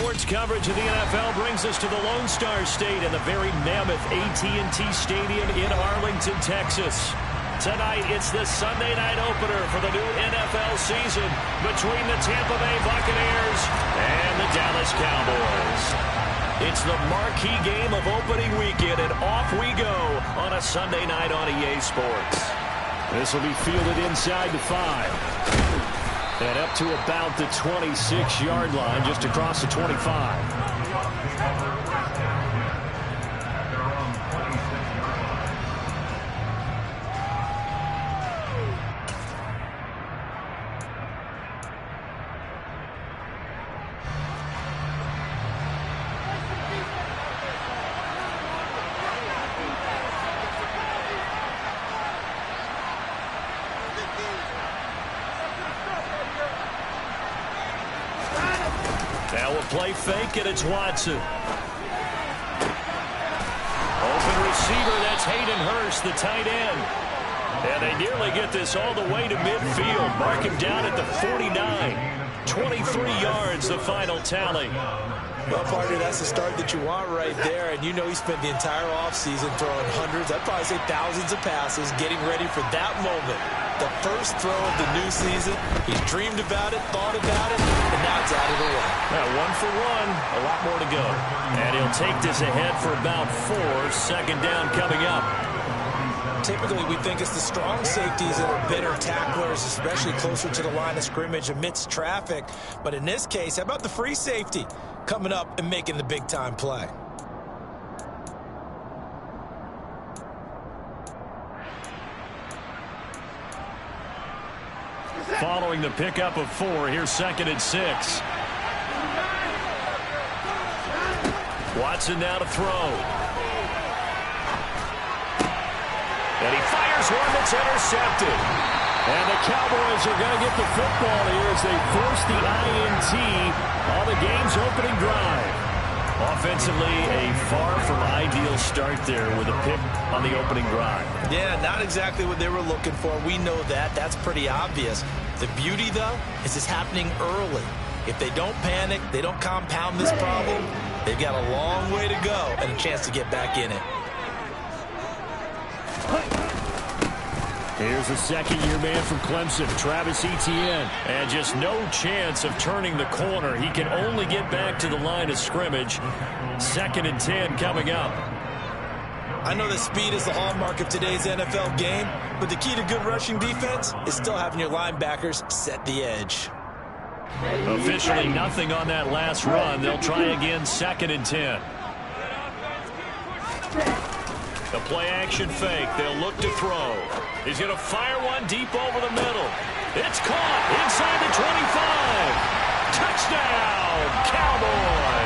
Sports coverage of the NFL brings us to the Lone Star State and the very mammoth AT&T Stadium in Arlington, Texas. Tonight, it's the Sunday night opener for the new NFL season between the Tampa Bay Buccaneers and the Dallas Cowboys. It's the marquee game of opening weekend, and off we go on a Sunday night on EA Sports. This will be fielded inside the 5. And up to about the 26-yard line, just across the 25. Now a play fake, and it's Watson. Open receiver, that's Hayden Hurst, the tight end. And they nearly get this all the way to midfield. Mark him down at the 49. 23 yards, the final tally. Well, partner, that's the start that you want right there. And you know he spent the entire offseason throwing hundreds, I'd probably say thousands of passes, getting ready for that moment. The first throw of the new season. He's dreamed about it, thought about it, and now it's out of the way. Now, 1 for 1, a lot more to go. And he'll take this ahead for about 4. Second down coming up. Typically, we think it's the strong safeties that are better tacklers, especially closer to the line of scrimmage amidst traffic. But in this case, how about the free safety coming up and making the big-time play? Following the pickup of 4, here's 2nd and 6. Watson now to throw. And he fires one that's intercepted. And the Cowboys are going to get the football here as they force the INT on the game's opening drive. Offensively, a far from ideal start there with a pick on the opening drive. Yeah, not exactly what they were looking for. We know that. That's pretty obvious. The beauty, though, is it's happening early. If they don't panic, they don't compound this problem, they've got a long way to go and a chance to get back in it. Here's a second-year man from Clemson, Travis Etienne. And just no chance of turning the corner. He can only get back to the line of scrimmage. 2nd and 10 coming up. I know that speed is the hallmark of today's NFL game, but the key to good rushing defense is still having your linebackers set the edge. Officially nothing on that last run. They'll try again, 2nd and 10. The play-action fake. They'll look to throw. He's going to fire one deep over the middle. It's caught inside the 25. Touchdown, Cowboys.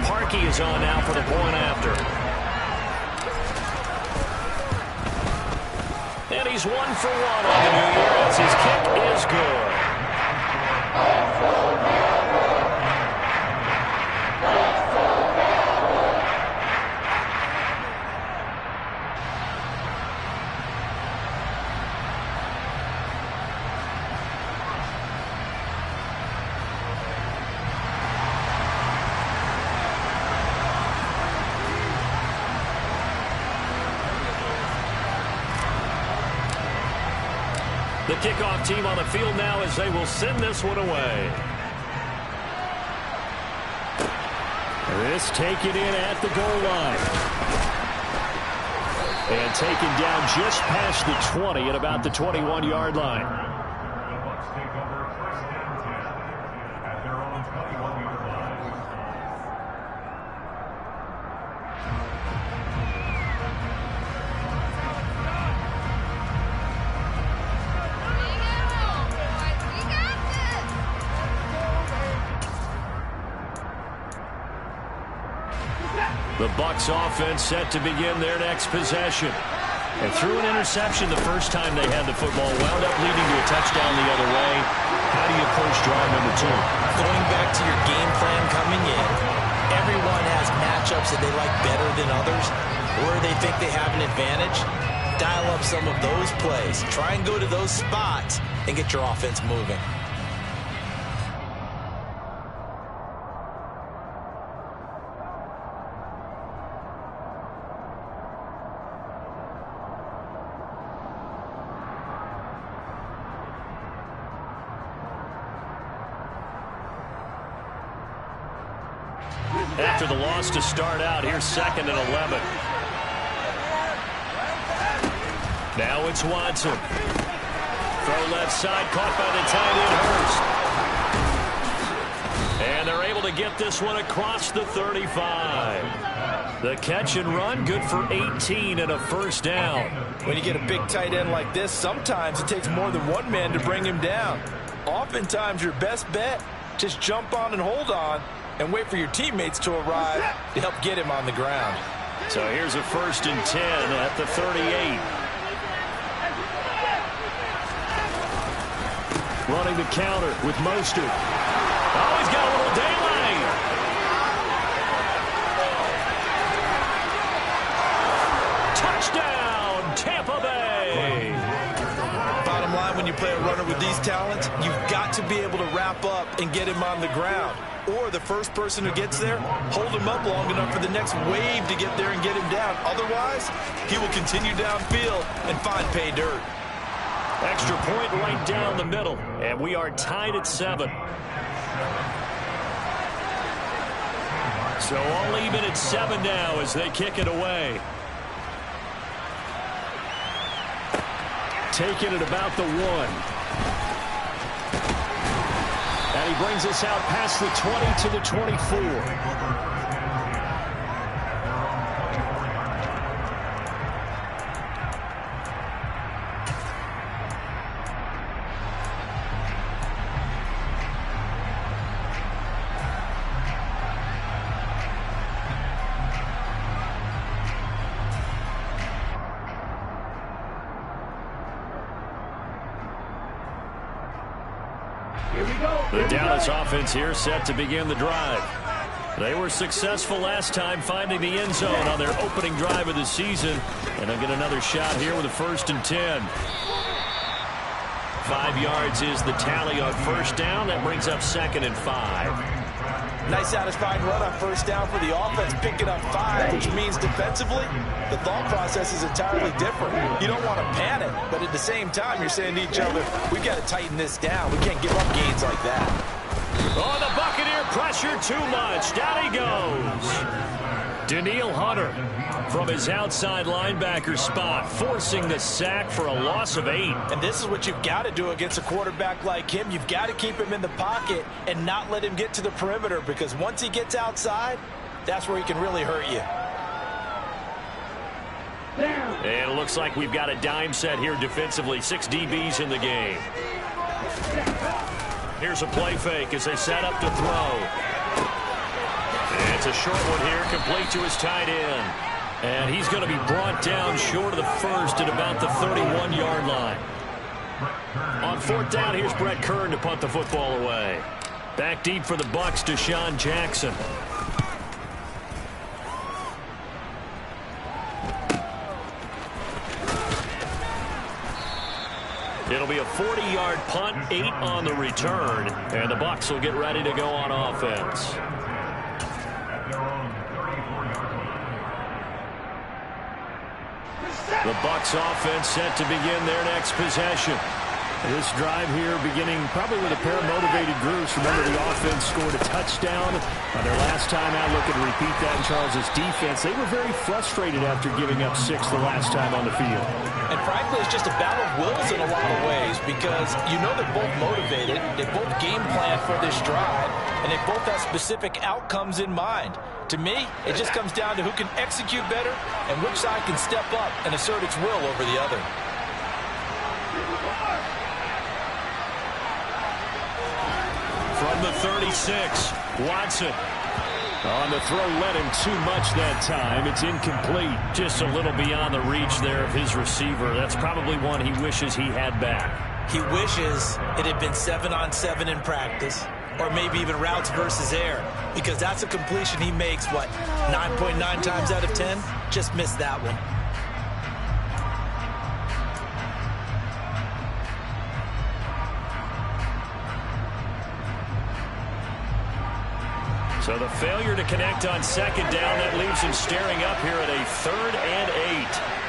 Parkey is on now for the point after. And he's 1 for 1 on the new year as his kick is good. The kickoff team on the field now as they will send this one away. This taken in at the goal line. And taken down just past the 20 at about the 21-yard line. The Bucs offense set to begin their next possession. And threw an interception the first time they had the football, wound up leading to a touchdown the other way. How do you approach drive number 2? Going back to your game plan coming in, everyone has matchups that they like better than others, where they think they have an advantage. Dial up some of those plays. Try and go to those spots and get your offense moving. After the loss to start out, here's 2nd and 11. Now it's Watson. Throw left side, caught by the tight end Hurst. And they're able to get this one across the 35. The catch and run, good for 18 and a first down. When you get a big tight end like this, sometimes it takes more than one man to bring him down. Oftentimes, your best bet, just jump on and hold on and wait for your teammates to arrive to help get him on the ground. So here's a 1st and 10 at the 38. Running the counter with Mostert. Oh, he's got a little daylight. Touchdown, Tampa Bay. Bottom line, when you play a runner with these talents, you've got to be able to wrap up and get him on the ground. Or the first person who gets there, hold him up long enough for the next wave to get there and get him down. Otherwise, he will continue downfield and find pay dirt. Extra point right down the middle, and we are tied at 7. So all even at 7 now as they kick it away. Taking it about the 1. And he brings us out past the 20 to the 24. The Dallas offense here set to begin the drive. They were successful last time finding the end zone on their opening drive of the season. And they'll get another shot here with a 1st and 10. 5 yards is the tally on first down. That brings up 2nd and 5. Nice satisfying run on first down for the offense, picking up 5, which means defensively, the thought process is entirely different. You don't want to panic, but at the same time, you're saying to each other, we've got to tighten this down. We can't give up gains like that. Oh, the Buccaneer pressure too much. Down he goes. Danielle Hunter from his outside linebacker spot, forcing the sack for a loss of 8. And this is what you've got to do against a quarterback like him. You've got to keep him in the pocket and not let him get to the perimeter, because once he gets outside, that's where he can really hurt you. And it looks like we've got a dime set here defensively. 6 DBs in the game. Here's a play fake as they set up to throw. And it's a short one here, complete to his tight end. And he's going to be brought down short of the first at about the 31-yard line. On 4th down, here's Brett Kern to punt the football away. Back deep for the Bucs, Deshaun Jackson. It'll be a 40-yard punt, 8 on the return, and the Bucs will get ready to go on offense. The Bucs offense set to begin their next possession. This drive here beginning probably with a pair of motivated groups. Remember, the offense scored a touchdown on their last time out. Looking to repeat that in Charles's defense. They were very frustrated after giving up 6 the last time on the field. And frankly, it's just a battle of wills in a lot of ways, because you know they're both motivated, they both game plan for this drive, and they both have specific outcomes in mind. To me, it just comes down to who can execute better and which side can step up and assert its will over the other. From the 36, Watson. On the throw, led him too much that time. It's incomplete. Just a little beyond the reach there of his receiver. That's probably one he wishes he had back. He wishes it had been 7-on-7 in practice, or maybe even routes versus air, because that's a completion he makes, what, 9.9 times out of 10? Just missed that one. So the failure to connect on second down, that leaves him staring up here at a 3rd and 8.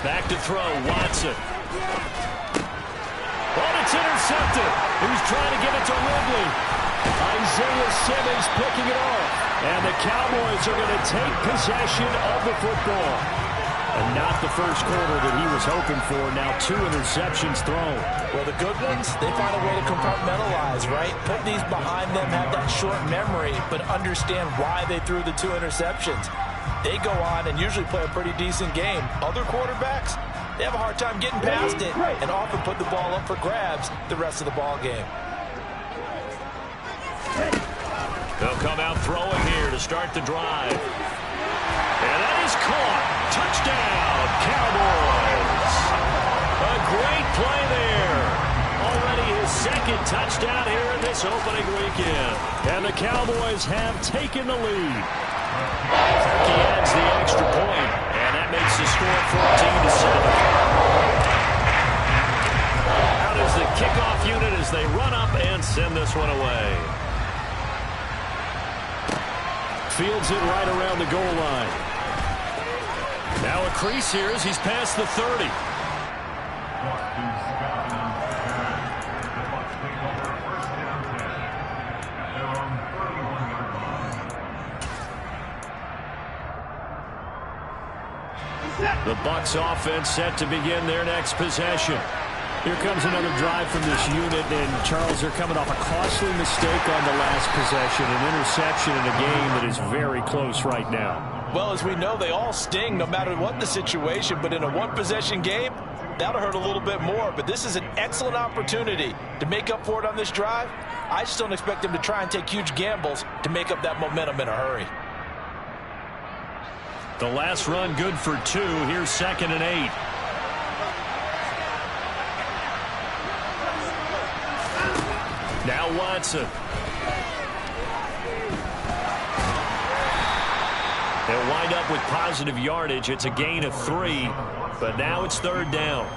Back to throw, Watson. But it's intercepted. He was trying to give it to Ridley. Isaiah Simmons picking it off. And the Cowboys are going to take possession of the football. And not the first quarter that he was hoping for. Now 2 interceptions thrown. Well, the good ones, they find a way to compartmentalize, right? Put these behind them, have that short memory, but understand why they threw the 2 interceptions. They go on and usually play a pretty decent game. Other quarterbacks, they have a hard time getting past it and often put the ball up for grabs the rest of the ball game. They'll come out throwing here to start the drive. And that is caught. Touchdown, Cowboys. A great play there. Already his 2nd touchdown here in this opening weekend. And the Cowboys have taken the lead. He adds the extra point, and that makes the score 14-7. Out is the kickoff unit as they run up and send this one away. Fields it right around the goal line. Now a crease here as he's past the 30. The Bucs offense set to begin their next possession. Here comes another drive from this unit, and Charles, they're coming off a costly mistake on the last possession, an interception in a game that is very close right now. Well, as we know, they all sting no matter what the situation, but in a 1-possession game, that'll hurt a little bit more. But this is an excellent opportunity to make up for it on this drive. I just don't expect them to try and take huge gambles to make up that momentum in a hurry. The last run good for 2. Here's 2nd and 8. Now Watson. They'll wind up with positive yardage. It's a gain of 3, but now it's 3rd down.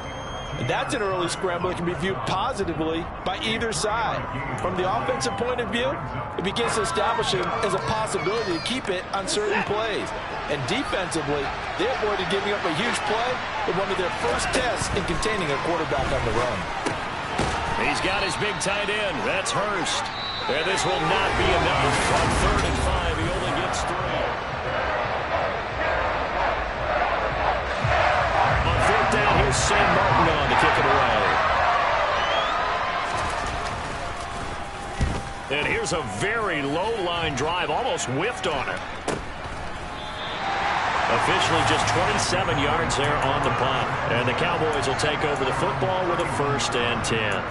And that's an early scramble that can be viewed positively by either side. From the offensive point of view, it begins to establish him as a possibility to keep it on certain plays. And defensively, they avoided giving up a huge play in one of their first tests in containing a quarterback on the run. He's got his big tight end. That's Hurst. And this will not be enough. On 3rd and 5, he only gets 3. On 4th down, here's Sam Martin on to kick it away. And here's a very low-line drive, almost whiffed on it. Officially just 27 yards there on the punt. And the Cowboys will take over the football with a 1st and 10.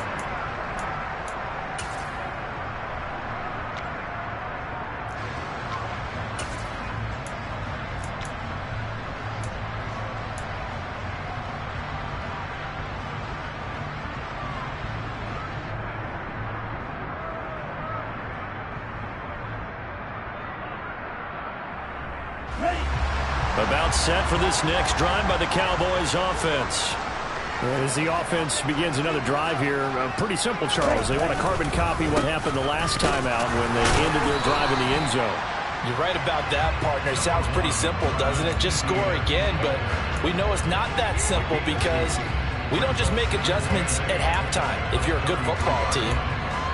About set for this next drive by the Cowboys offense. As the offense begins another drive here, pretty simple, Charles. They want to carbon copy what happened the last time out when they ended their drive in the end zone. You're right about that, partner. Sounds pretty simple, doesn't it? Just score again, but we know it's not that simple because we don't just make adjustments at halftime if you're a good football team.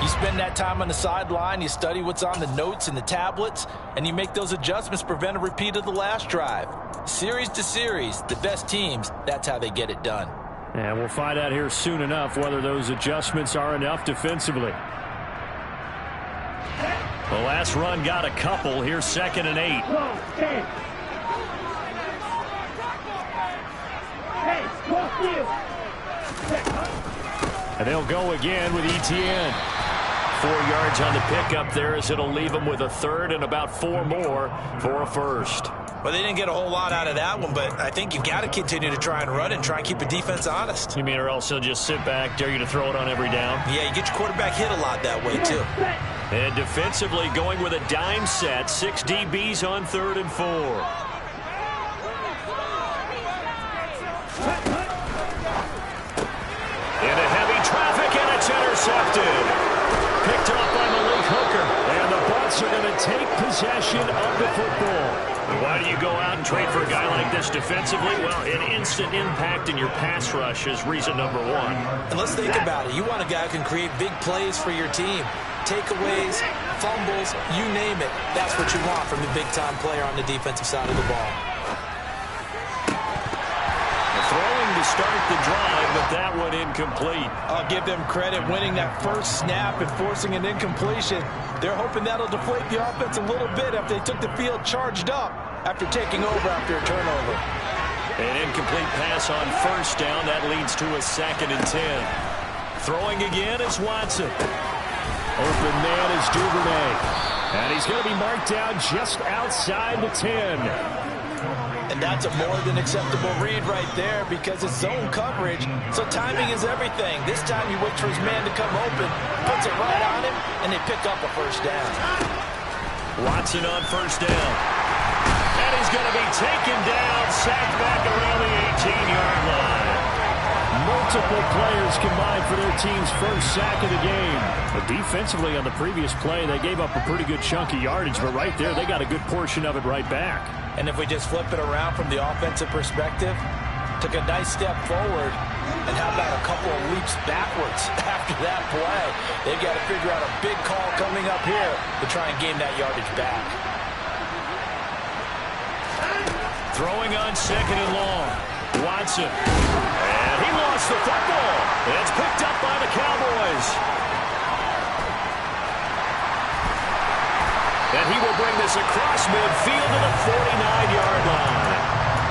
You spend that time on the sideline, you study what's on the notes and the tablets, and you make those adjustments to prevent a repeat of the last drive. Series to series, the best teams, that's how they get it done. And we'll find out here soon enough whether those adjustments are enough defensively. The last run got a couple. Here's 2nd and 8. Hey, walk you. And they'll go again with ETN. 4 yards on the pickup there as it'll leave them with a third and about 4 more for a first. Well, they didn't get a whole lot out of that one, but I think you've got to continue to try and run it and try and keep the defense honest. You mean or else they'll just sit back, dare you to throw it on every down? Yeah, you get your quarterback hit a lot that way, too. And defensively going with a dime set, 6 DBs on 3rd and 4. Into heavy traffic, and it's intercepted. Picked up by Malik Hooker, and the Bucs are going to take possession of the football. Why do you go out and trade for a guy like this defensively? Well, an instant impact in your pass rush is reason number 1. And let's think about it. You want a guy who can create big plays for your team. Takeaways, fumbles, you name it. That's what you want from the big-time player on the defensive side of the ball. Throwing to start the drive, but that one incomplete. I'll give them credit winning that first snap and forcing an incompletion. They're hoping that'll deflate the offense a little bit after they took the field charged up after taking over after a turnover. An incomplete pass on first down. That leads to a 2nd and 10. Throwing again is Watson. Open man is Duvernay. And he's going to be marked down just outside the 10. And that's a more than acceptable read right there because it's zone coverage, so timing is everything. This time he waits for his man to come open, puts it right on him, and they pick up a first down. Watson on first down. And he's going to be taken down, sacked back around the 18-yard line. Multiple players combined for their team's first sack of the game. But defensively on the previous play, they gave up a pretty good chunk of yardage, but right there they got a good portion of it right back. And if we just flip it around from the offensive perspective, took a nice step forward, and how about a couple of leaps backwards after that play? They've got to figure out a big call coming up here to try and gain that yardage back. Throwing on 2nd and long. Watson. And he lost the football. It's picked up by the Cowboys. And he will bring this across midfield to the 49-yard line.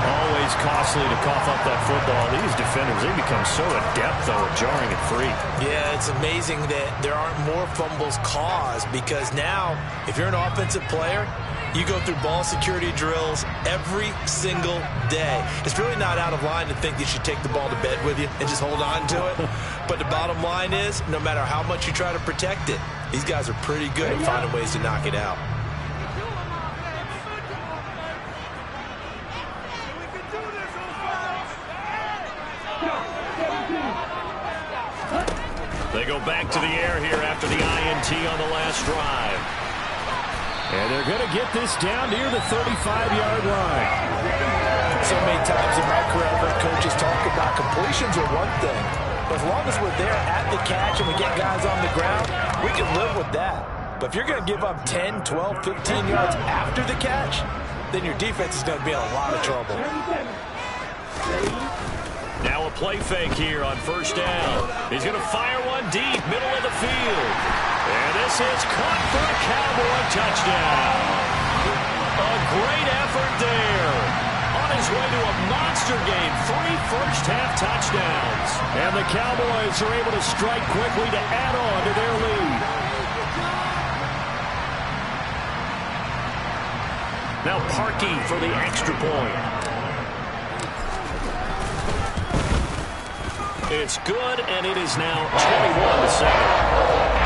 Always costly to cough up that football. These defenders, they become so adept, though, at jarring it free. Yeah, it's amazing that there aren't more fumbles caused because now, if you're an offensive player, you go through ball security drills every single day. It's really not out of line to think you should take the ball to bed with you and just hold on to it. But the bottom line is, no matter how much you try to protect it, these guys are pretty good at finding ways to knock it out. They go back to the air here after the INT on the last drive. And they're going to get this down near the 35-yard line. So many times in my career, I've heard coaches talk about completions are one thing. But as long as we're there at the catch and we get guys on the ground, we can live with that. But if you're going to give up 10, 12, 15 yards after the catch, then your defense is going to be in a lot of trouble. Now a play fake here on first down. He's going to fire one deep, middle of the field. And this is caught for a Cowboy touchdown. A great effort there. On his way to a monster game, 3 first-half touchdowns. And the Cowboys are able to strike quickly to add on to their lead. Now Parkey for the extra point. It's good, and it is now 21-7.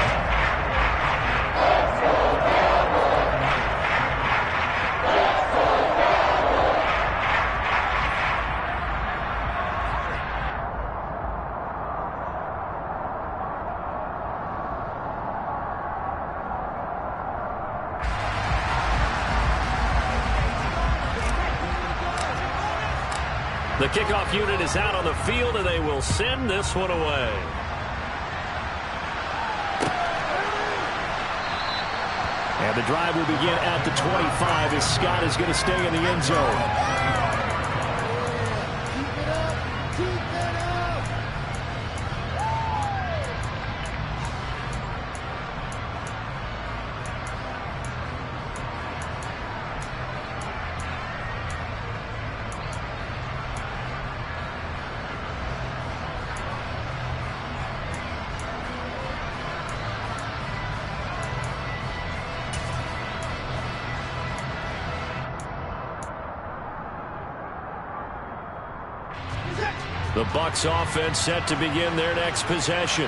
The kickoff unit is out on the field, and they will send this one away. And the drive will begin at the 25 as Scott is going to stay in the end zone. The Bucs offense set to begin their next possession.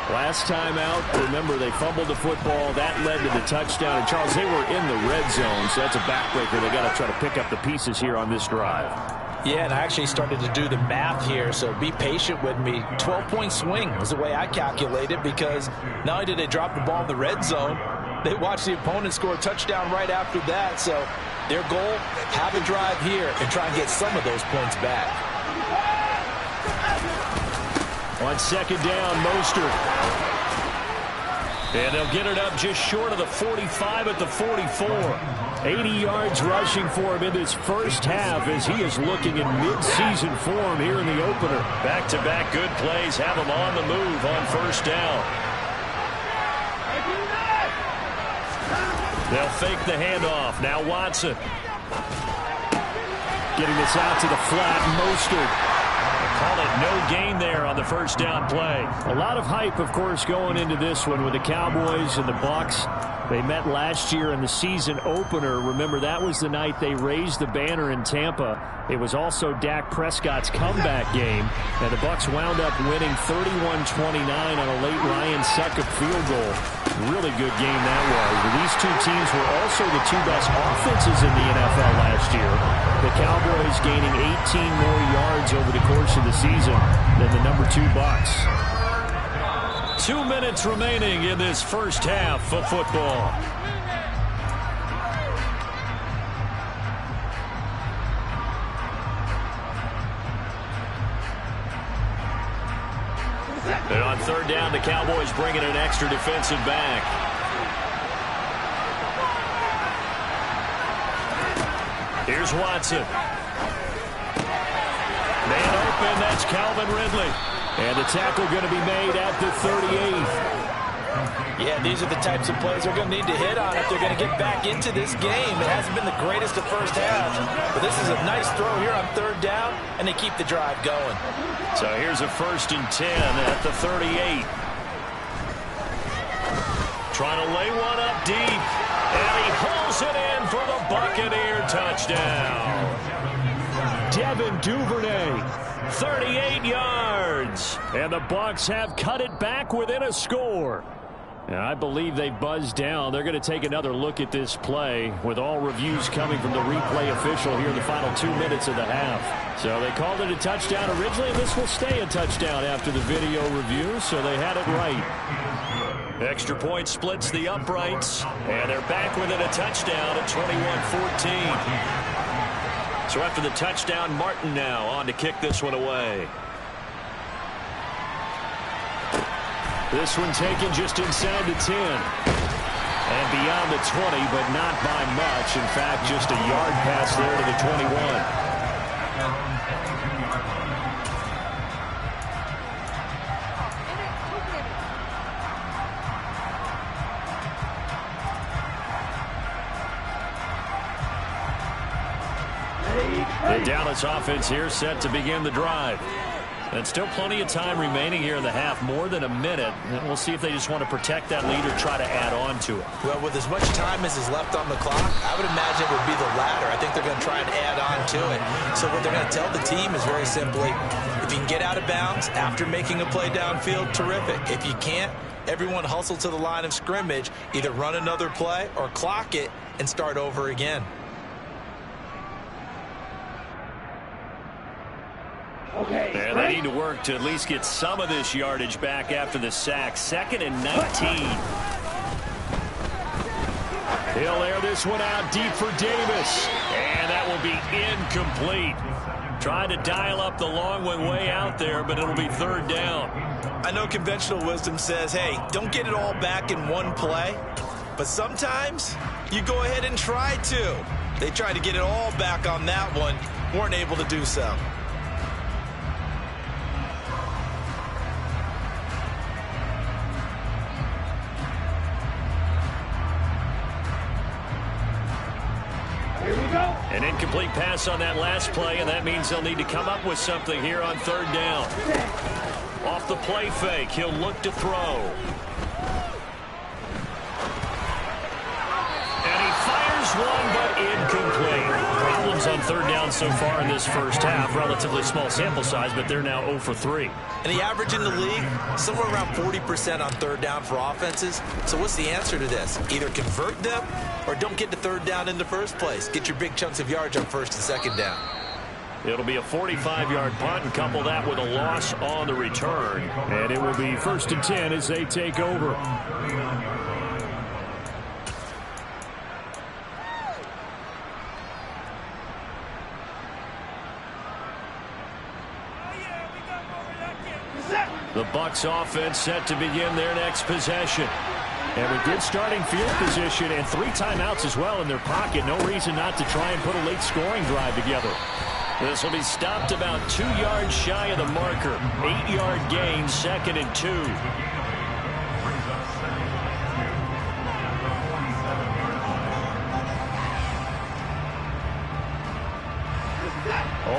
Last time out, remember, they fumbled the football. That led to the touchdown. And, Charles, they were in the red zone, so that's a backbreaker. They got to try to pick up the pieces here on this drive. Yeah, and I actually started to do the math here, so be patient with me. 12-point swing is the way I calculate it, because not only did they drop the ball in the red zone, they watched the opponent score a touchdown right after that. So their goal, have a drive here and try and get some of those points back. On second down, Mostert. And they'll get it up just short of the 45 at the 44. 80 yards rushing for him in this first half as he is looking in mid-season form here in the opener. Back-to-back good plays have him on the move on first down. They'll fake the handoff. Now Watson. Getting this out to the flat. Mostert. Call it no gain there on the first down play. A lot of hype, of course, going into this one with the Cowboys and the Bucs. They met last year in the season opener. Remember, that was the night they raised the banner in Tampa. It was also Dak Prescott's comeback game, and the Bucs wound up winning 31-29 on a late Ryan Succop field goal. Really good game that was. These two teams were also the two best offenses in the NFL last year. The Cowboys gaining 18 more yards over the course of the season than the number 2 Bucs. 2 minutes remaining in this first half of football. And on third down, the Cowboys bringing an extra defensive back. Here's Watson. Man open, that's Calvin Ridley. And the tackle going to be made at the 38th. Yeah, these are the types of plays they're going to need to hit on if they're going to get back into this game. It hasn't been the greatest of first half, but this is a nice throw here on third down, and they keep the drive going. So here's a 1st and 10 at the 38. Trying to lay one up deep, and he hauls it in for the Buccaneer touchdown. Devin Duvernay, 38 yards, and the Bucs have cut it back within a score. And I believe they buzzed down. They're going to take another look at this play with all reviews coming from the replay official here in the final 2 minutes of the half. So they called it a touchdown originally, and this will stay a touchdown after the video review, so they had it right. Extra point splits the uprights, and they're back within a touchdown at 21-14. So after the touchdown, Martin now on to kick this one away. This one taken just inside the 10. And beyond the 20, but not by much. In fact, just a yard pass there to the 21. The Dallas offense here set to begin the drive. And still plenty of time remaining here in the half, more than a minute. And we'll see if they just want to protect that lead or try to add on to it. Well, with as much time as is left on the clock, I would imagine it would be the latter. I think they're going to try and add on to it. So what they're going to tell the team is very simply, if you can get out of bounds after making a play downfield, terrific. If you can't, everyone hustle to the line of scrimmage, either run another play or clock it and start over again. And they need to work to at least get some of this yardage back after the sack. 2nd and 19. He'll air this one out deep for Davis. And that will be incomplete. Trying to dial up the long one way out there, but it'll be 3rd down. I know conventional wisdom says, hey, don't get it all back in one play. But sometimes you go ahead and try to. They tried to get it all back on that one. Weren't able to do so. An incomplete pass on that last play, and that means they'll need to come up with something here on 3rd down. Off the play fake, he'll look to throw. And he fires one, but incomplete. Problems on third down so far in this first half. Relatively small sample size, but they're now 0 for 3. And the average in the league, somewhere around 40% on third down for offenses. So what's the answer to this? Either convert them or don't get to third down in the first place. Get your big chunks of yards on first and second down. It'll be a 45-yard punt, and couple that with a loss on the return. And it will be 1st and 10 as they take over. The Bucs offense set to begin their next possession. And with good starting field position and 3 timeouts as well in their pocket, no reason not to try and put a late scoring drive together. This will be stopped about 2 yards shy of the marker. 8-yard gain, 2nd and 2.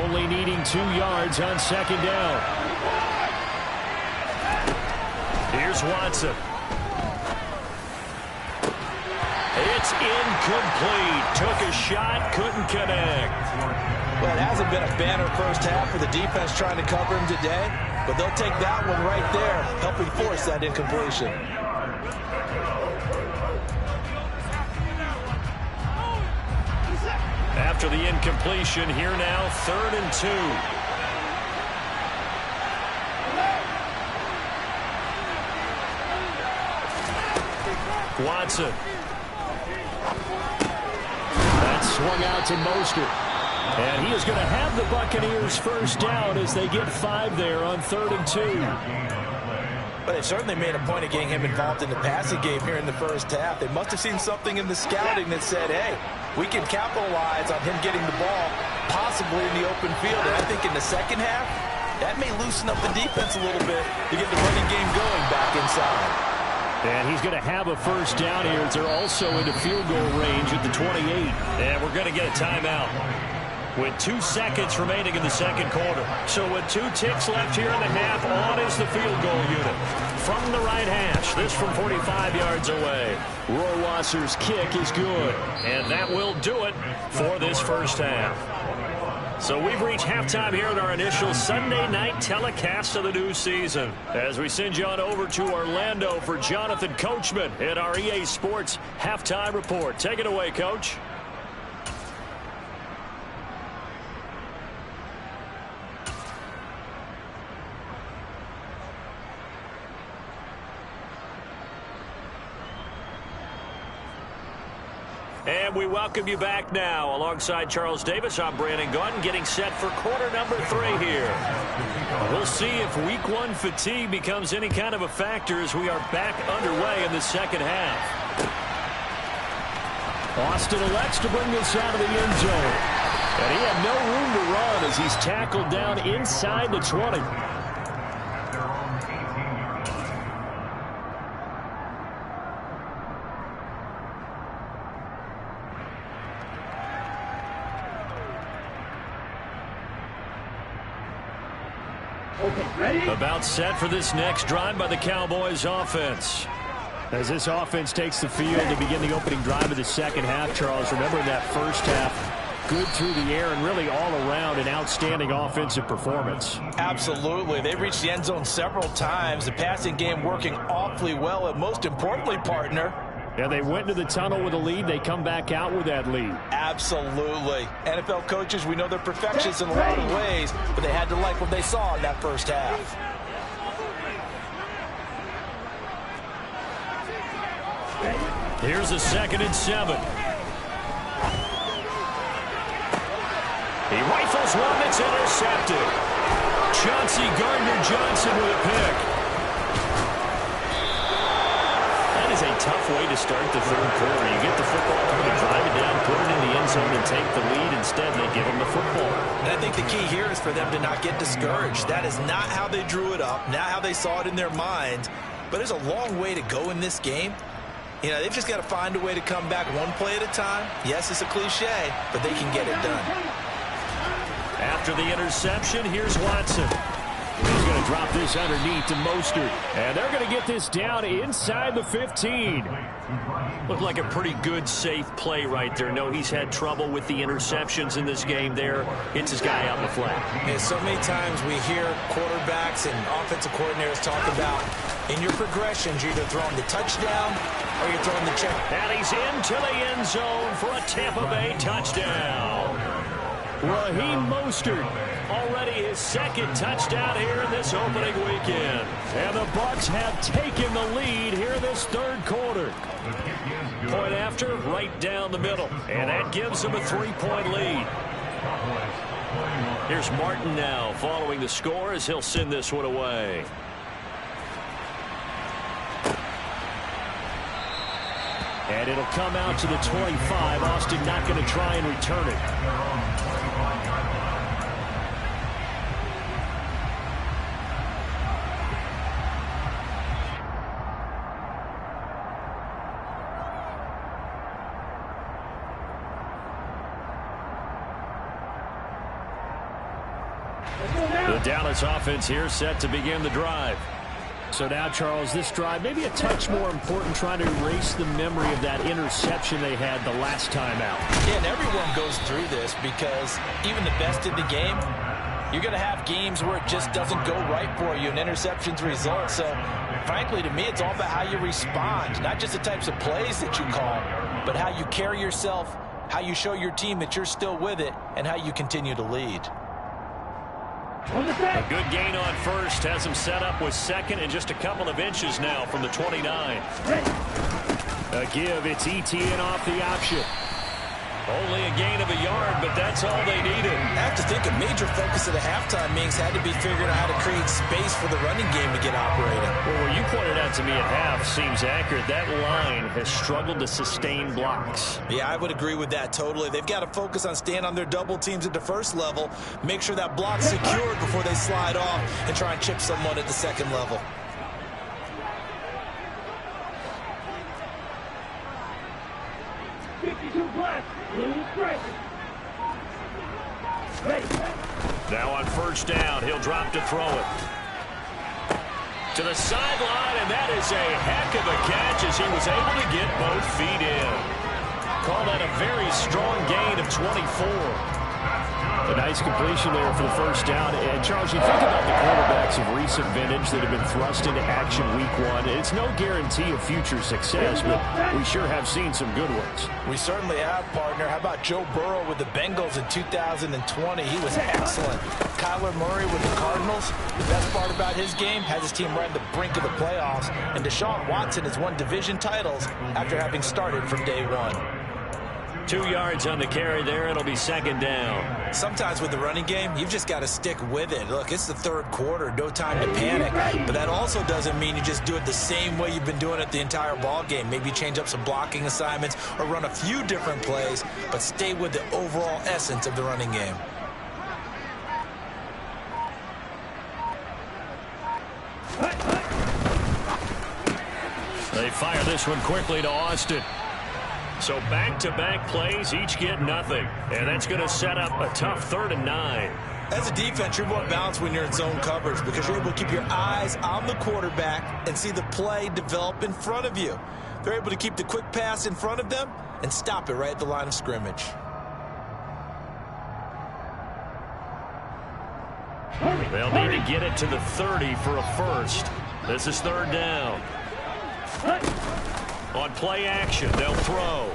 Only needing 2 yards on 2nd down. Here's Watson. It's incomplete. Took a shot, couldn't connect. Well, it hasn't been a banner first half for the defense trying to cover him today, but they'll take that one right there, helping force that incompletion. After the incompletion, here now, 3rd and 2. Watson. That swung out to Mostert. And he is going to have the Buccaneers first down as they get 5 there on 3rd and 2. But they certainly made a point of getting him involved in the passing game here in the first half. They must have seen something in the scouting that said, hey, we can capitalize on him getting the ball possibly in the open field. And I think in the second half, that may loosen up the defense a little bit to get the running game going back inside. And he's going to have a first down here as they're also into field goal range at the 28. And we're going to get a timeout with 2 seconds remaining in the second quarter. So with 2 ticks left here in the half, on is the field goal unit. From the right hash, this from 45 yards away. Rohrwasser's kick is good. And that will do it for this first half. So we've reached halftime here at our initial Sunday night telecast of the new season. As we send you on over to Orlando for Jonathan Coachman in our EA Sports Halftime Report. Take it away, Coach. And we welcome you back now. Alongside Charles Davis, I'm Brandon Gunn, getting set for quarter number 3 here. We'll see if week 1 fatigue becomes any kind of a factor as we are back underway in the second half. Austin elects to bring this out of the end zone. And he had no room to run as he's tackled down inside the 20. About set for this next drive by the Cowboys offense. As this offense takes the field to begin the opening drive of the second half, Charles, remember in that first half, good through the air and really all around an outstanding offensive performance. Absolutely. They reached the end zone several times. The passing game working awfully well, and most importantly, partner, yeah, they went into the tunnel with a lead. They come back out with that lead. Absolutely. NFL coaches, we know they're perfectionists in a lot of ways, but they had to like what they saw in that first half. Here's a 2nd and 7. He rifles one that's intercepted. Chauncey Gardner-Johnson with a pick. That is a tough way to start the third quarter. You get the football, you drive it down, put it in the end zone, and take the lead. Instead, they give them the football. And I think the key here is for them to not get discouraged. That is not how they drew it up, not how they saw it in their minds. But there's a long way to go in this game. You know, they've just got to find a way to come back one play at a time. Yes, it's a cliche, but they can get it done. After the interception, here's Watson. He's going to They drop this underneath to Mostert. And they're going to get this down inside the 15. Looked like a pretty good, safe play right there. No, he's had trouble with the interceptions in this game there. Hits his guy out in the flat. Yeah, so many times we hear quarterbacks and offensive coordinators talk about in your progressions, you're either throwing the touchdown or you're throwing the check. And he's into the end zone for a Tampa Bay touchdown. Raheem Mostert, already his second touchdown here in this opening weekend. And the Bucs have taken the lead here in this third quarter. Point after, right down the middle. And that gives them a 3-point lead. Here's Martin now following the score as he'll send this one away. And it'll come out to the 25. Austin not going to try and return it. The Dallas offense here set to begin the drive. So now, Charles, this drive maybe a touch more important, trying to erase the memory of that interception they had the last time out. Yeah, and everyone goes through this because even the best in the game, you're going to have games where it just doesn't go right for you and interceptions result. So, frankly, to me, it's all about how you respond, not just the types of plays that you call, but how you carry yourself, how you show your team that you're still with it, and how you continue to lead. A good gain on first has him set up with second and just a couple of inches now from the 29. A give, it's ETN off the option. Only a gain of a yard, but that's all they needed. I have to think a major focus of the halftime meetings had to be figuring out how to create space for the running game to get operating. Well, what you pointed out to me at half seems accurate. That line has struggled to sustain blocks. Yeah, I would agree with that totally. They've got to focus on staying on their double teams at the first level, make sure that block's secured before they slide off and try and chip someone at the second level. Now on first down, he'll drop to throw it. To the sideline, and that is a heck of a catch as he was able to get both feet in. Call that a very strong gain of 24. A nice completion there for the first down. And, Charles, you think about the quarterbacks of recent vintage that have been thrust into action week one. It's no guarantee of future success, but we sure have seen some good ones. We certainly have, partner. How about Joe Burrow with the Bengals in 2020? He was excellent. Kyler Murray with the Cardinals. The best part about his game has his team right on the brink of the playoffs. And Deshaun Watson has won division titles after having started from day one. 2 yards on the carry there. It'll be second down. Sometimes with the running game, you've just got to stick with it. Look, it's the third quarter. No time to panic. But that also doesn't mean you just do it the same way you've been doing it the entire ball game. Maybe change up some blocking assignments or run a few different plays, but stay with the overall essence of the running game. They fire this one quickly to Austin. So back-to-back plays, each get nothing. And that's going to set up a tough 3rd and 9. As a defense, you're more balanced when you're in zone coverage because you're able to keep your eyes on the quarterback and see the play develop in front of you. They're able to keep the quick pass in front of them and stop it right at the line of scrimmage. They'll need to get it to the 30 for a first. This is 3rd down. On play action, they'll throw.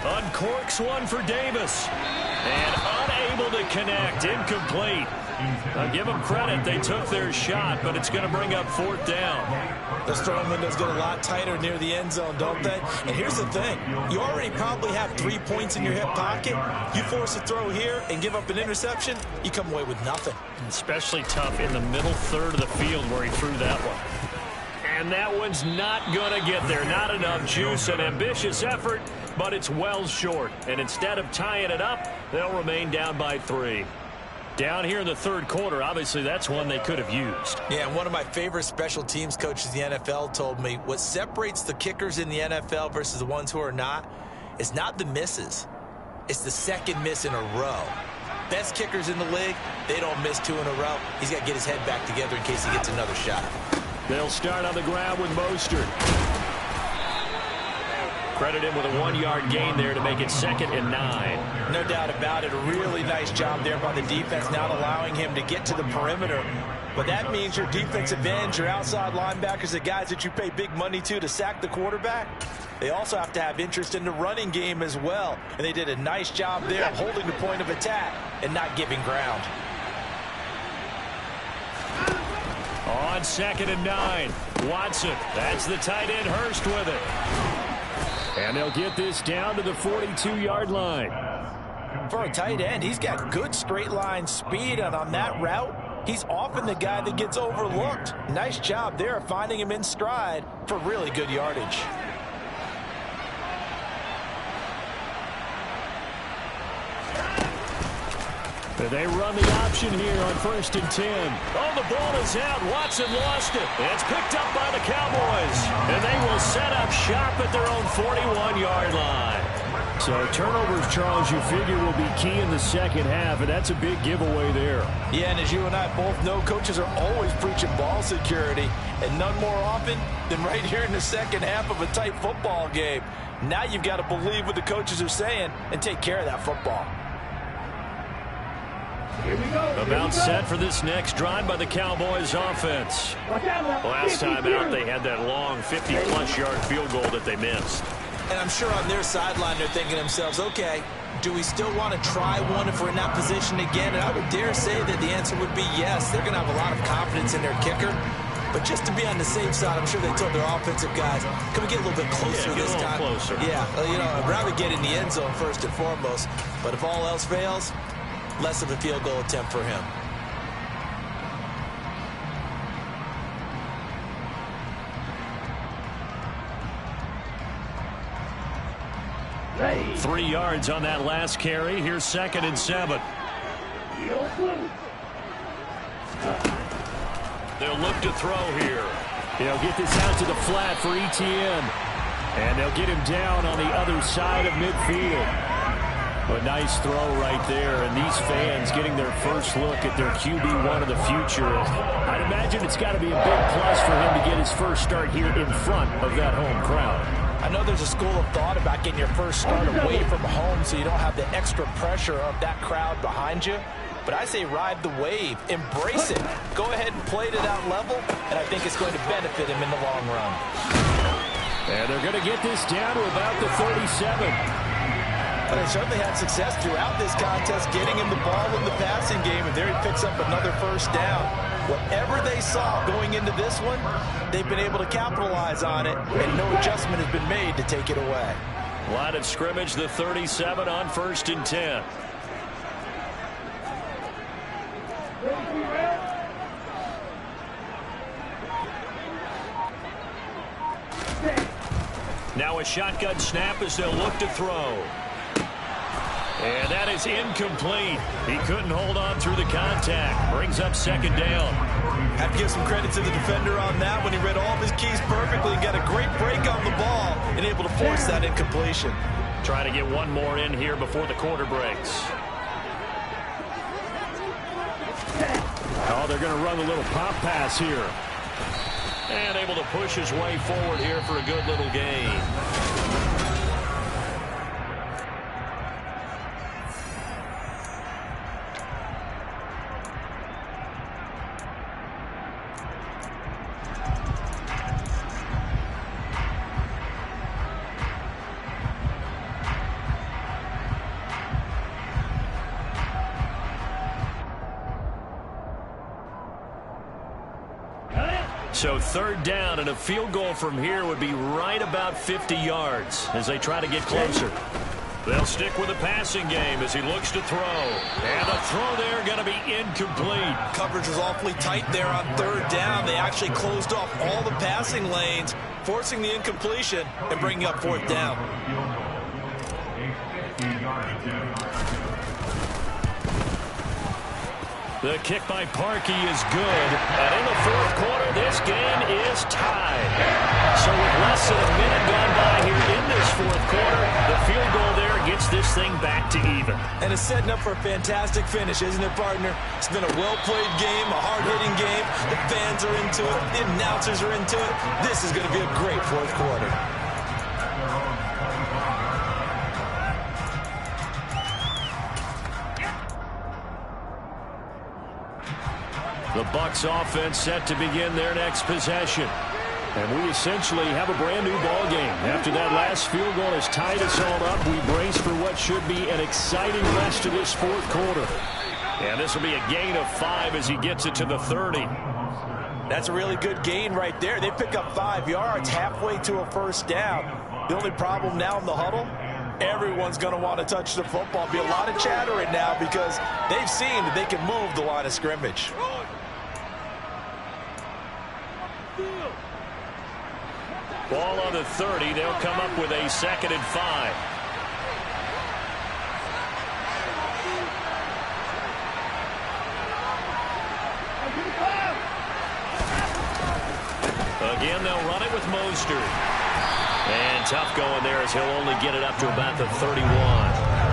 Uncorks one for Davis. And unable to connect. Incomplete. I'll give them credit. They took their shot, but it's going to bring up 4th down. Those throwing windows get a lot tighter near the end zone, don't they? And here's the thing. You already probably have 3 points in your hip pocket. You force a throw here and give up an interception, you come away with nothing. Especially tough in the middle third of the field where he threw that one. And that one's not going to get there. Not enough juice. An ambitious effort, but it's well short. And instead of tying it up, they'll remain down by 3. Down here in the 3rd quarter, obviously that's one they could have used. Yeah, and one of my favorite special teams coaches in the NFL told me what separates the kickers in the NFL versus the ones who are not is not the misses. It's the second miss in a row. best kickers in the league, they don't miss 2 in a row. He's got to get his head back together in case he gets another shot. They'll start on the ground with Mostert. Credit him with a 1-yard gain there to make it 2nd and 9. No doubt about it. A really nice job there by the defense, not allowing him to get to the perimeter. But that means your defensive ends, your outside linebackers, the guys that you pay big money to sack the quarterback, they also have to have interest in the running game as well. And they did a nice job there of holding the point of attack and not giving ground. On 2nd and 9, Watson. That's the tight end, Hurst, with it. And they'll get this down to the 42-yard line. For a tight end, he's got good straight line speed, and on that route, he's often the guy that gets overlooked. Nice job there of finding him in stride for really good yardage. They run the option here on 1st and 10. Oh, the ball is out. Watson lost it. It's picked up by the Cowboys. And they will set up shop at their own 41-yard line. So turnovers, Charles, you figure will be key in the second half, and that's a big giveaway there. Yeah, and as you and I both know, coaches are always preaching ball security, and none more often than right here in the second half of a tight football game. Now you've got to believe what the coaches are saying and take care of that football. About set for this next drive by the Cowboys offense. Last time out, they had that long 50-plus yard field goal that they missed. And I'm sure on their sideline they're thinking to themselves, okay, do we still want to try one if we're in that position again? And I would dare say that the answer would be yes. They're going to have a lot of confidence in their kicker. But just to be on the safe side, I'm sure they told their offensive guys, can we get a little bit closer this time? Closer. Yeah, you know, I'd rather get in the end zone first and foremost. But if all else fails, less of a field goal attempt for him. Hey. 3 yards on that last carry. Here's 2nd and 7. They'll look to throw here. They'll get this out to the flat for Etienne. And they'll get him down on the other side of midfield. A nice throw right there, and these fans getting their first look at their QB1 of the future. I'd imagine it's got to be a big plus for him to get his first start here in front of that home crowd. I know there's a school of thought about getting your first start away from home so you don't have the extra pressure of that crowd behind you. But I say ride the wave, embrace it. Go ahead and play to that level, and I think it's going to benefit him in the long run. And they're going to get this down to about the 37. But they certainly had success throughout this contest, getting him the ball in the passing game, and there he picks up another first down. Whatever they saw going into this one, they've been able to capitalize on it, and no adjustment has been made to take it away. Line of scrimmage, the 37 on 1st and 10. Now a shotgun snap as they'll look to throw. And that is incomplete. He couldn't hold on through the contact. Brings up 2nd down. Have to give some credit to the defender on that when he read all of his keys perfectly and got a great break on the ball and able to force that incompletion. Try to get one more in here before the quarter breaks. Oh, they're going to run a little pop pass here. And able to push his way forward here for a good little gain. So 3rd down, and a field goal from here would be right about 50 yards as they try to get closer. They'll stick with the passing game as he looks to throw. And the throw there going to be incomplete. Coverage was awfully tight there on 3rd down. They actually closed off all the passing lanes, forcing the incompletion and bringing up 4th down. The kick by Parkey is good. And in the 4th quarter, this game is tied. So with less than a minute gone by here in this 4th quarter, the field goal there gets this this thing back to even. And it's setting up for a fantastic finish, isn't it, partner? It's been a well-played game, a hard-hitting game. The fans are into it. The announcers are into it. This is going to be a great fourth quarter. The Bucs offense set to begin their next possession. And we essentially have a brand new ball game. After that last field goal has tied us all up, we brace for what should be an exciting rest of this fourth quarter. And this will be a gain of 5 as he gets it to the 30. That's a really good gain right there. They pick up 5 yards halfway to a first down. The only problem now in the huddle, everyone's going to want to touch the football. Be a lot of chatter right now because they've seen that they can move the line of scrimmage. Ball on the 30. They'll come up with a 2nd and 5. Again, they'll run it with Mostert. And tough going there as he'll only get it up to about the 31.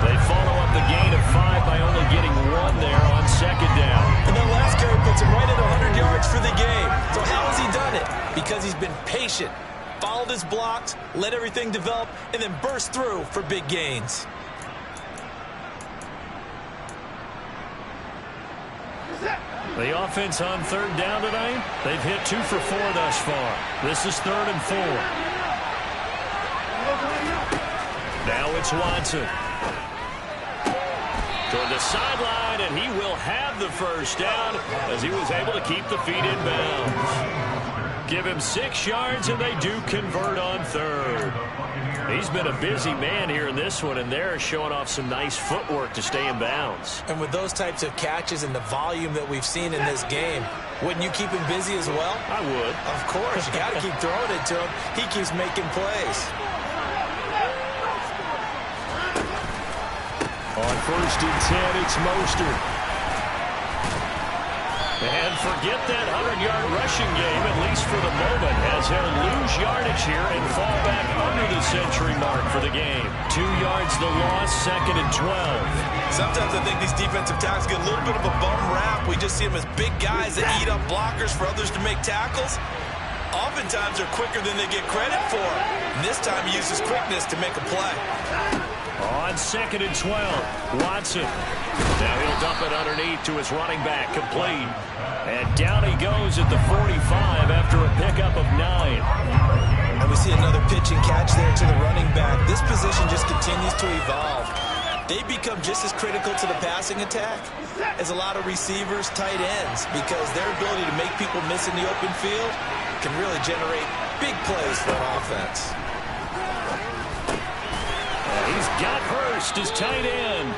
They follow up the gain of 5 by only getting 1 there on 2nd down. And that last carry puts him right at 100 yards for the game. So how has he done it? Because he's been patient. Followed his blocks, let everything develop, and then burst through for big gains. The offense on 3rd down tonight, they've hit 2 for 4 thus far. This is 3rd and 4. Now it's Watson. Toward the sideline, and he will have the first down as he was able to keep the feet in bounds. Give him 6 yards, and they do convert on 3rd. He's been a busy man here in this one, and they're showing off some nice footwork to stay in bounds. And with those types of catches and the volume that we've seen in this game, wouldn't you keep him busy as well? I would. Of course. You got to keep throwing it to him. He keeps making plays. On 1st and 10, it's Mostert. And forget that 100-yard rushing game, at least for the moment, as he'll lose yardage here and fall back under the century mark for the game. 2 yards the loss, 2nd and 12. Sometimes I think these defensive tackles get a little bit of a bum rap. We just see them as big guys that eat up blockers for others to make tackles. Oftentimes they're quicker than they get credit for. And this time he uses quickness to make a play. On 2nd and 12, Watson. Now he'll dump it underneath to his running back, complete. And down he goes at the 45 after a pickup of 9. And we see another pitch and catch there to the running back. This position just continues to evolve. They become just as critical to the passing attack as a lot of receivers, tight ends, because their ability to make people miss in the open field can really generate big plays for an offense. He's got Hurst as tight end.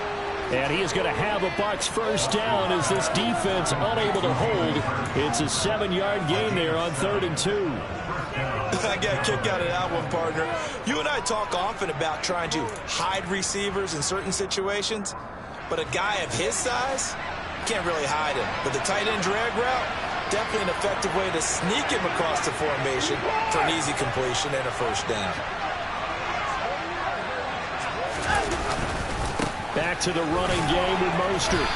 And he is going to have a Bucs first down as this defense unable to hold. It's a 7-yard gain there on 3rd and 2. I got a kick out of that one, partner. You and I talk often about trying to hide receivers in certain situations, but a guy of his size can't really hide him. But the tight end drag route, definitely an effective way to sneak him across the formation for an easy completion and a first down. Back to the running game with Mostert.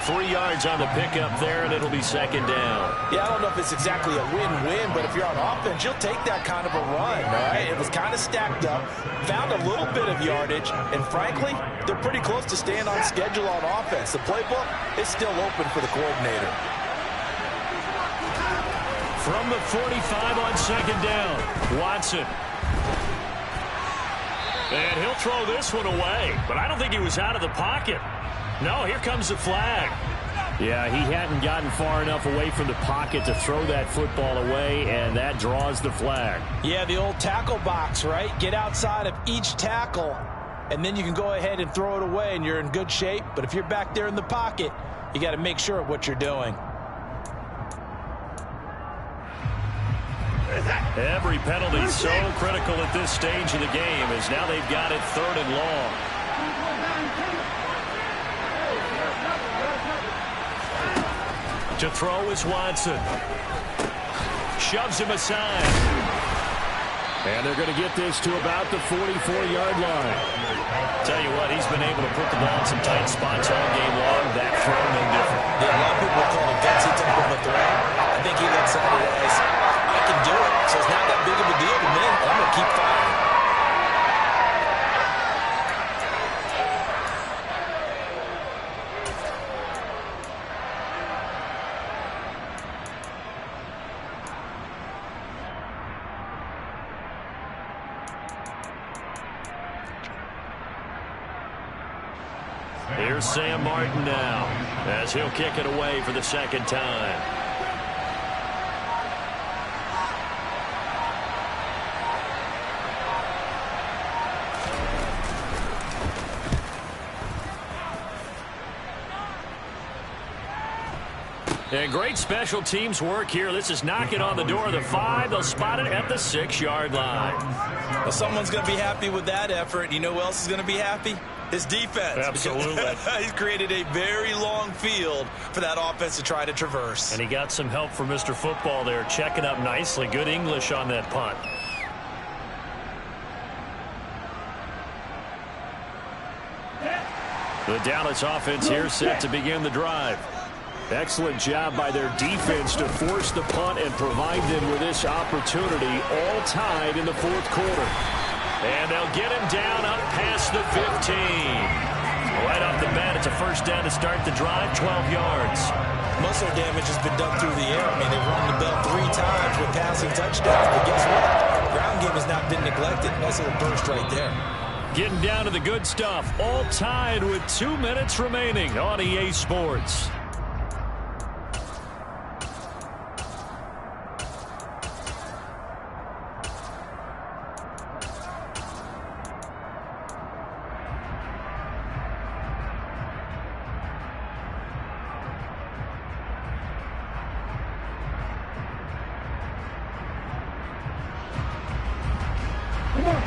3 yards on the pickup there, and it'll be 2nd down. Yeah, I don't know if it's exactly a win-win, but if you're on offense, you'll take that kind of a run, all right? It was kind of stacked up, found a little bit of yardage, and frankly, they're pretty close to staying on schedule on offense. The playbook is still open for the coordinator. From the 45 on 2nd down, Watson. And he'll throw this one away, but I don't think he was out of the pocket. No, here comes the flag. Yeah, he hadn't gotten far enough away from the pocket to throw that football away, and that draws the flag. Yeah, the old tackle box, right? Get outside of each tackle, and then you can go ahead and throw it away, and you're in good shape. But if you're back there in the pocket, you got to make sure of what you're doing. Every penalty so critical at this stage of the game as now they've got it 3rd and long. To throw is Watson. Shoves him aside. And they're going to get this to about the 44-yard line. Tell you what, he's been able to put the ball in some tight spots all game long. That throw, no different. Yeah, a lot of people call it a gutsy type of a throw. I think he looks at it as, I can do it. So it's not that big of a deal to me. I'm going to keep firing. Here's Sam Martin now, as he'll kick it away for the second time. And great special teams work here. This is knocking on the door of the 5. They'll spot it at the 6-yard line. Well, someone's going to be happy with that effort. You know who else is going to be happy? His defense. Absolutely. He's created a very long field for that offense to try to traverse. And he got some help from Mr. Football there, checking up nicely. Good English on that punt. The Dallas offense here set to begin the drive. Excellent job by their defense to force the punt and provide them with this opportunity, all tied in the fourth quarter. And they'll get him down up past the 15. Right off the bat, it's a first down to start the drive, 12 yards. Most of their damage has been done through the air. I mean, they've rung the bell 3 times with passing touchdowns, but guess what? Ground game has not been neglected. Nice little burst right there. Getting down to the good stuff, all tied with 2 minutes remaining on EA Sports.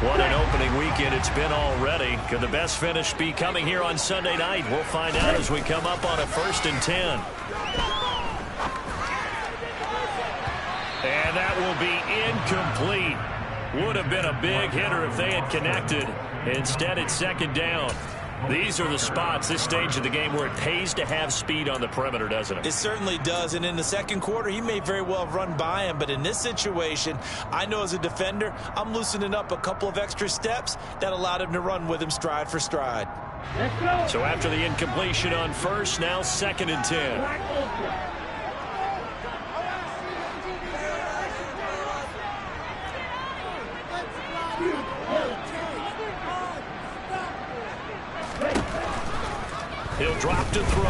What an opening weekend it's been already. Could the best finish be coming here on Sunday night? We'll find out as we come up on a 1st and 10. And that will be incomplete. Would have been a big hitter if they had connected. Instead, it's 2nd down. These are the spots, this stage of the game, where it pays to have speed on the perimeter, doesn't it? It certainly does, and in the second quarter, he may very well have run by him, but in this situation, I know as a defender, I'm loosening up a couple of extra steps that allowed him to run with him stride for stride. So after the incompletion on 1st, now 2nd and 10. He'll drop to throw.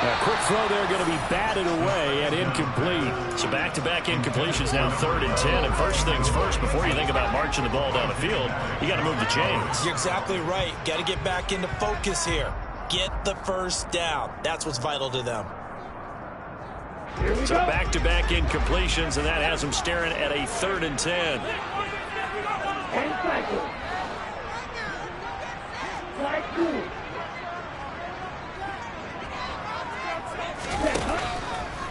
A quick throw there going to be batted away and incomplete. So back-to-back incompletions now 3rd and 10. And first things first, before you think about marching the ball down the field, you got to move the chains. You're exactly right. Got to get back into focus here. Get the first down. That's what's vital to them. So back-to-back incompletions, and that has them staring at a 3rd and 10.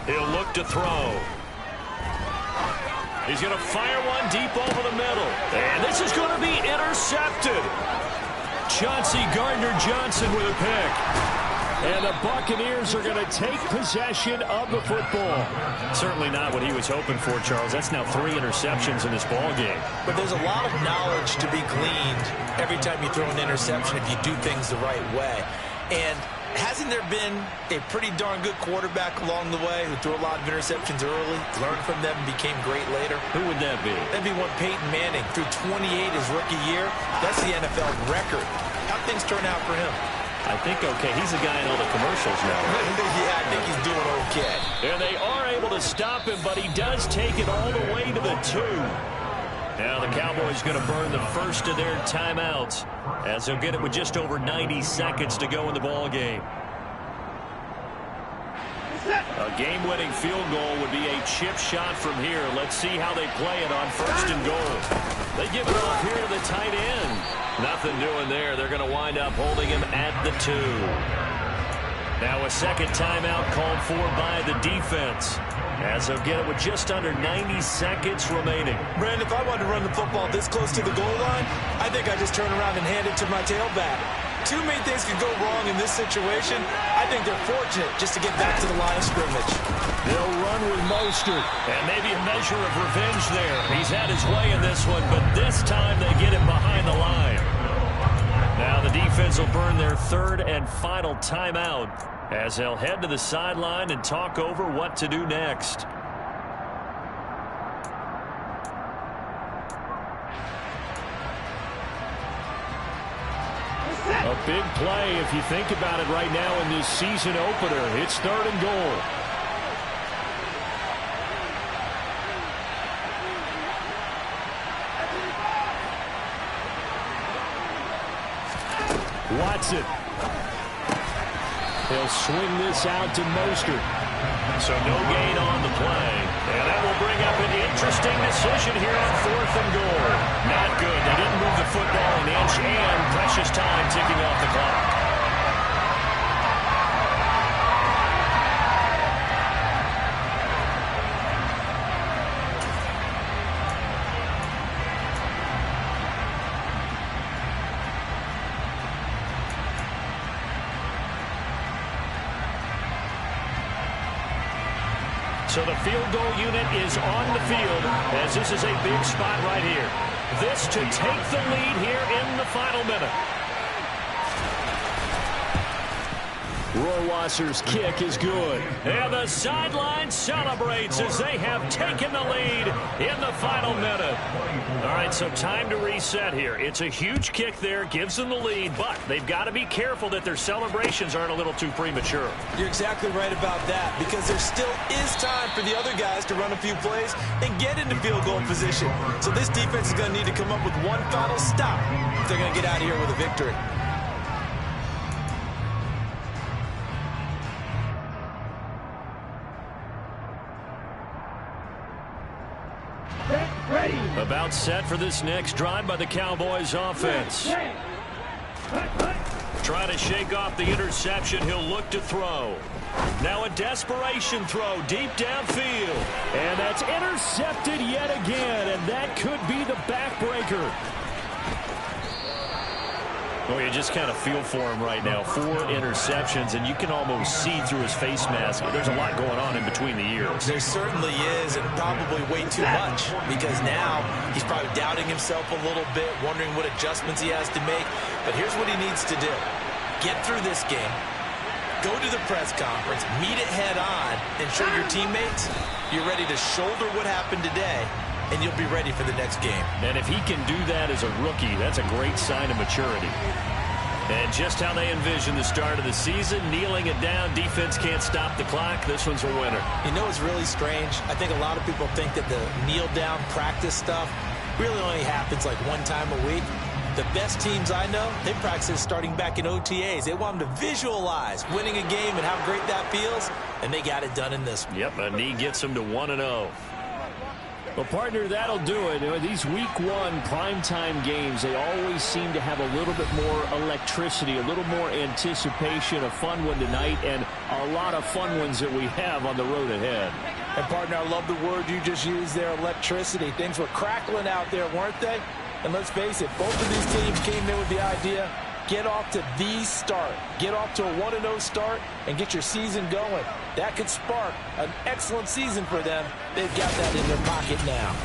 He'll look to throw. He's going to fire one deep over the middle. And this is going to be intercepted. Chauncey Gardner-Johnson with a pick. And the Buccaneers are going to take possession of the football. Certainly not what he was hoping for, Charles. That's now 3 interceptions in this ball game. But there's a lot of knowledge to be gleaned every time you throw an interception if you do things the right way. And hasn't there been a pretty darn good quarterback along the way who threw a lot of interceptions early, learned from them, and became great later? Who would that be? That'd be one Peyton Manning. Threw 28 his rookie year. That's the NFL record. How'd things turn out for him? I think okay. He's the guy in all the commercials now. Yeah, I think he's doing okay. And they are able to stop him, but he does take it all the way to the 2. Now the Cowboys going to burn the first of their timeouts as they'll get it with just over 90 seconds to go in the ball game. A game-winning field goal would be a chip shot from here. Let's see how they play it on 1st and goal. They give it off here to the tight end. Nothing doing there. They're going to wind up holding him at the 2. Now a second timeout called for by the defense. as they'll get it with just under 90 seconds remaining. Brandon, if I wanted to run the football this close to the goal line, I think I just turn around and hand it to my tailback. Two main things could go wrong in this situation. I think they're fortunate just to get back to the line of scrimmage. They'll run with Mostert. And maybe a measure of revenge there. He's had his way in this one, but this time they get him behind the line. Now the defense will burn their third and final timeout as they'll head to the sideline and talk over what to do next. A big play if you think about it right now in this season opener. It's 3rd and goal. Watson. They'll swing this out to Mostert. So no gain on the play. And that will bring up an interesting decision here on 4th and goal. Not good. They didn't move the football an inch, and precious time ticking off the clock. So the field goal unit is on the field as this is a big spot right here. This to take the lead here in the final minute. Rohrwasser's kick is good. And the sideline celebrates as they have taken the lead in the final minute. All right, so time to reset here. It's a huge kick there, gives them the lead, but they've got to be careful that their celebrations aren't a little too premature. You're exactly right about that, because there still is time for the other guys to run a few plays and get into field goal position. So this defense is going to need to come up with one final stop if they're going to get out of here with a victory. About set for this next drive by the Cowboys offense. Trying to shake off the interception, he'll look to throw. Now a desperation throw deep downfield. And that's intercepted yet again, and that could be the backbreaker. Oh, you just kind of feel for him right now. 4 interceptions, and you can almost see through his face mask. There's a lot going on in between the ears. There certainly is, and probably way too much, because now he's probably doubting himself a little bit, wondering what adjustments he has to make. But here's what he needs to do. Get through this game, go to the press conference, meet it head on, and show your teammates you're ready to shoulder what happened today, and you'll be ready for the next game. And if he can do that as a rookie, that's a great sign of maturity. And just how they envision the start of the season, kneeling it down, defense can't stop the clock. This one's a winner. You know what's really strange? I think a lot of people think that the kneel-down practice stuff really only happens like one time a week. The best teams I know, they practice starting back in OTAs. They want them to visualize winning a game and how great that feels, and they got it done in this one. Yep, a knee gets them to 1-0. Well, partner, that'll do it. You know, these week 1 primetime games, they always seem to have a little bit more electricity, a little more anticipation. A fun one tonight, and a lot of fun ones that we have on the road ahead. And, partner, I love the word you just used there, electricity. Things were crackling out there, weren't they? And let's face it, both of these teams came in with the idea, get off to the start. Get off to a 1-0 start and get your season going. That could spark an excellent season for them. They've got that in their pocket now.